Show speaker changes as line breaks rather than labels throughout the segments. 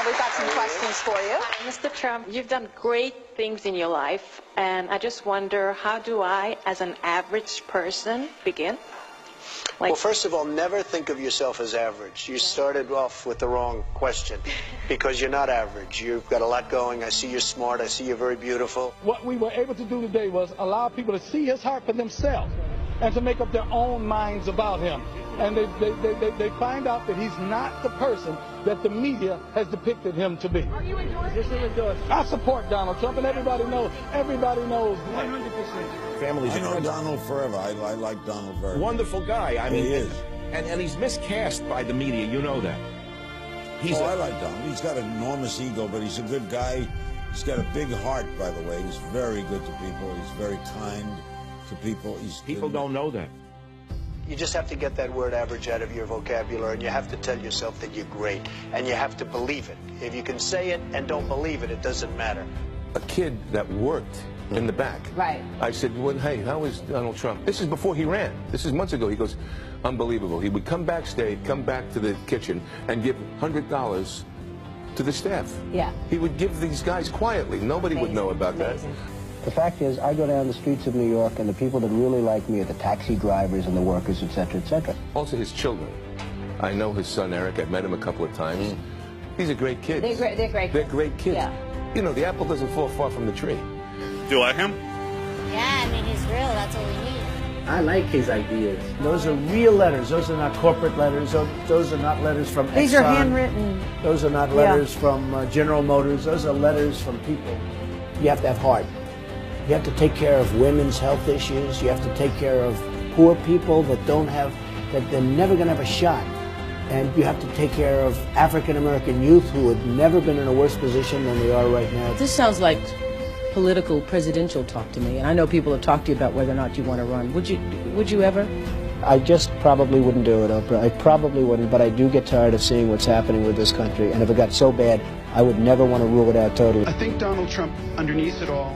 we've got some questions for you.
Mr. Trump, you've done great things in your life, and I just wonder, how do I, as an average person, begin?
Well, first of all, never think of yourself as average. You started off with the wrong question, because you're not average. You've got a lot going. I see you're smart. I see you're very beautiful.
What we were able to do today was allow people to see his heart for themselves and to make up their own minds about him. And they find out that he's not the person that the media has depicted him to be.
Are you endorsing?
I support Donald Trump, and everybody knows 100%.
Families I know Donald forever. I like Donald very much.
Wonderful guy. I mean,
he is.
And he's miscast by the media. You know that.
I like Donald. He's got an enormous ego, but he's a good guy. He's got a big heart, by the way. He's very good to people. He's very kind to people.
People don't know that.
You just have to get that word average out of your vocabulary, and you have to tell yourself that you're great, and you have to believe it. If you can say it and don't believe it, it doesn't matter.
A kid that worked in the back.
Right.
I said, well, hey, how is Donald Trump? This is before he ran. This is months ago. He goes, unbelievable. He would come backstage, come back to the kitchen, and give $100 to the staff.
Yeah.
He would give these guys quietly. Nobody would know about that.
The fact is, I go down the streets of New York, and the people that really like me are the taxi drivers and the workers, etc., etc.
Also, his children. I know his son, Eric. I've met him a couple of times. These are great kids.
They're great.
They're great kids.
Yeah.
You know, the apple doesn't fall far from the tree.
Do you like him?
Yeah, I mean, he's real. That's all we need.
I like his ideas. Those are real letters. Those are not corporate letters. Those are not letters from Exxon.
These are handwritten.
Those are not letters from General Motors. Those are letters from people. You have to have heart. You have to take care of women's health issues. You have to take care of poor people that they're never going to have a shot. And you have to take care of African-American youth who have never been in a worse position than they are right now.
This sounds like political presidential talk to me, and I know people have talked to you about whether or not you want to run. Would you ever?
I just probably wouldn't do it, Oprah. I probably wouldn't, but I do get tired of seeing what's happening with this country. And if it got so bad, I would never want to rule it out totally.
I think Donald Trump, underneath it all,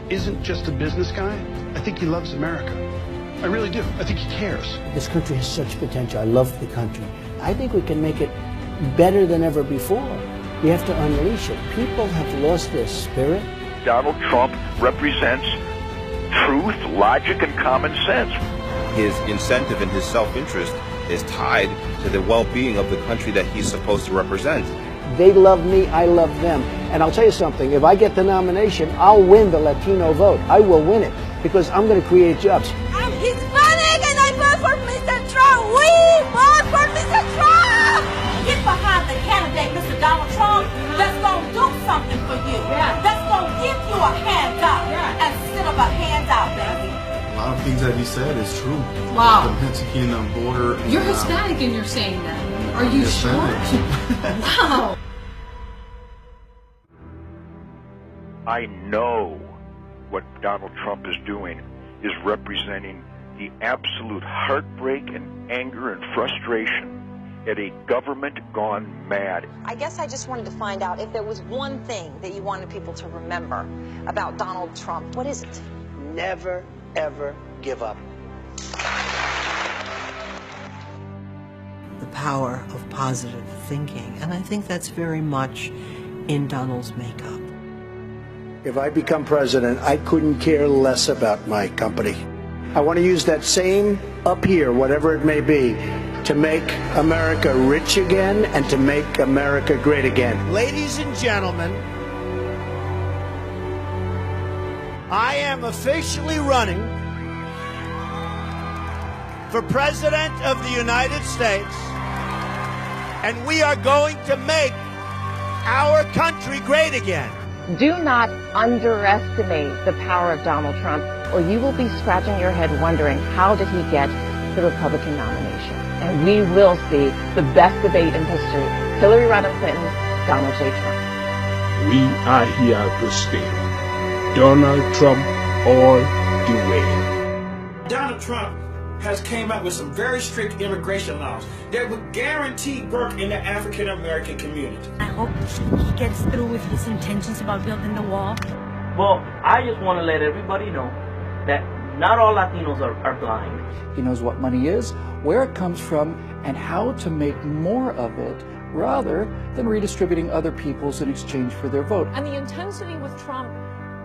isn't just a business guy. I think he loves America. I really do. I think he cares.
This country has such potential. I love the country. I think we can make it better than ever before. We have to unleash it. People have lost their spirit.
Donald Trump represents truth, logic, and common sense.
His incentive and his self-interest is tied to the well-being of the country that he's supposed to represent.
They love me, I love them. And I'll tell you something, if I get the nomination, I'll win the Latino vote. I will win it, because I'm going to create jobs.
I'm Hispanic and I vote for Mr. Trump. We vote for Mr. Trump. Get behind the candidate, Mr. Donald Trump, that's going to do something for you. Yeah. That's going to give you a handout instead of a handout, baby.
A lot of things that he said is true.
Wow.
The Mexican border.
You're Hispanic and you're saying that. Are you sure? Wow.
I know what Donald Trump is doing is representing the absolute heartbreak and anger and frustration at a government gone mad.
I guess I just wanted to find out if there was one thing that you wanted people to remember about Donald Trump. What is it?
Never, ever give up.
The power of positive thinking, and I think that's very much in Donald's makeup.
If I become president, I couldn't care less about my company. I want to use that same up here, whatever it may be, to make America rich again and to make America great again.
Ladies and gentlemen, I am officially running for President of the United States, and we are going to make our country great again.
Do not underestimate the power of Donald Trump, or you will be scratching your head wondering, how did he get the Republican nomination? And we will see the best debate in history. Hillary Rodham Clinton, Donald J. Trump.
We are here to stay. Donald Trump all the way.
Donald Trump has came up with some very strict immigration laws that would guarantee work in the African American community.
I hope he gets through with his intentions about building the wall.
Well, I just want to let everybody know that not all Latinos are blind.
He knows what money is, where it comes from, and how to make more of it
rather than redistributing other people's in exchange for their vote.
And the intensity with Trump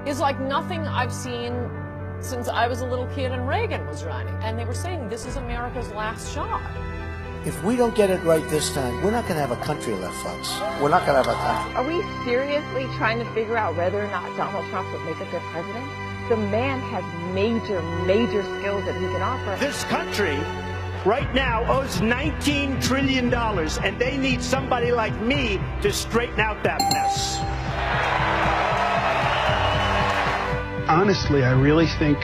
is like nothing I've seen since I was a little kid and Reagan was running. And they were saying this is America's last shot.
If we don't get it right this time, we're not going to have a country left, folks. We're not going to have a country.
Are we seriously trying to figure out whether or not Donald Trump would make a good president? The man has major skills that he can offer.
This country right now owes $19 trillion, and they need somebody like me to straighten out that mess.
Honestly, I really think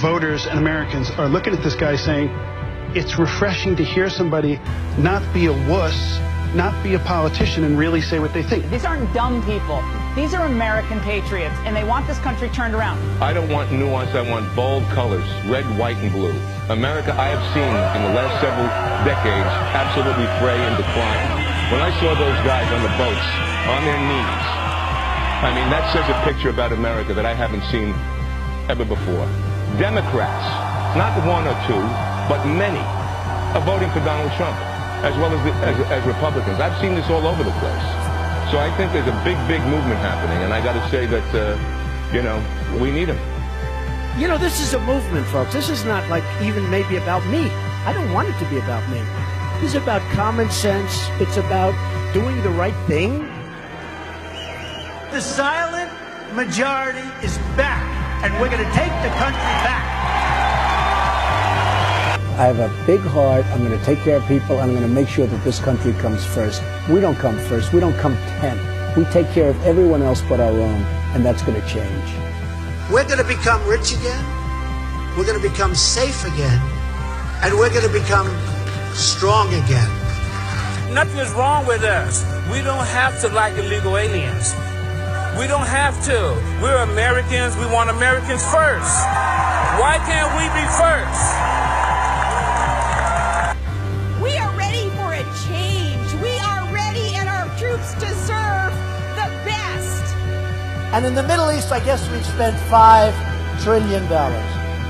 voters and Americans are looking at this guy saying, it's refreshing to hear somebody not be a wuss, not be a politician, and really say what they think.
These aren't dumb people. These are American patriots, and they want this country turned around.
I don't want nuance. I want bold colors, red, white, and blue. America, I have seen in the last several decades, absolutely fray and decline. When I saw those guys on the boats, on their knees, I mean, that says a picture about America that I haven't seen ever before. Democrats, not one or two, but many, are voting for Donald Trump, as well as Republicans. I've seen this all over the place. So I think there's a big movement happening, and I got to say that, you know, we need him.
You know, this is a movement, folks. This is not like even maybe about me. I don't want it to be about me. This is about common sense. It's about doing the right thing.
The silent majority is back, and we're going to take the country back.
I have a big heart. I'm going to take care of people. I'm going to make sure that this country comes first. We don't come first. We don't come 10th. We take care of everyone else but our own, and that's going to change.
We're going to become rich again. We're going to become safe again. And we're going to become strong again.
Nothing is wrong with us. We don't have to like illegal aliens. We don't have to. We're Americans. We want Americans first. Why can't we be first?
We are ready for a change. We are ready, and our troops deserve the best.
And in the Middle East, I guess we've spent $5 trillion.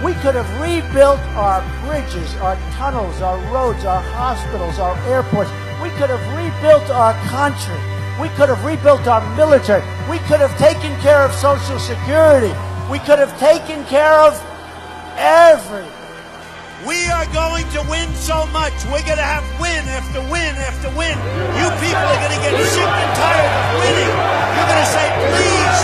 We could have rebuilt our bridges, our tunnels, our roads, our hospitals, our airports. We could have rebuilt our country. We could have rebuilt our military. We could have taken care of Social Security. We could have taken care of everything.
We are going to win so much. We're going to have win after win after win. You people are going to get sick and tired of winning. You're going to say, please,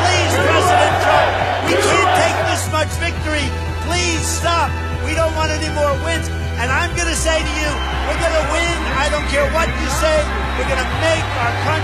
please, President Trump, we can't take this much victory. Please stop. We don't want any more wins. And I'm going to say to you, we're going to win. I don't care what you say. We're going to make our country